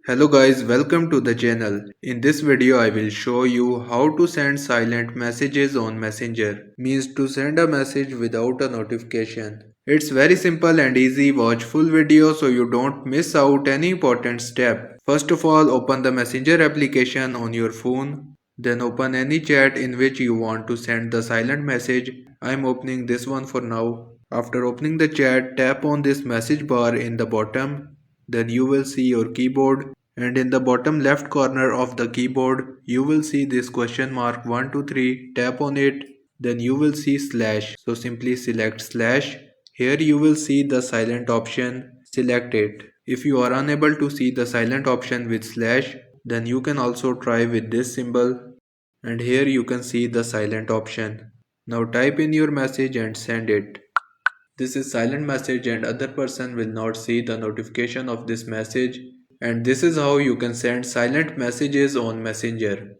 Hello guys, welcome to the channel. In this video I will show you how to send silent messages on Messenger. Means to send a message without a notification. It's very simple and easy. Watch full video so you don't miss out any important step. First of all, open the Messenger application on your phone. Then open any chat in which you want to send the silent message. I'm opening this one for now. After opening the chat, tap on this message bar in the bottom. Then you will see your keyboard, and in the bottom left corner of the keyboard you will see this question mark 123. Tap on it. Then you will see slash, so simply select slash. Here you will see the silent option. Select it. If you are unable to see the silent option with slash, then you can also try with this symbol, and here you can see the silent option. Now type in your message and send it. This is silent message and other person will not see the notification of this message, and this is how you can send silent messages on Messenger.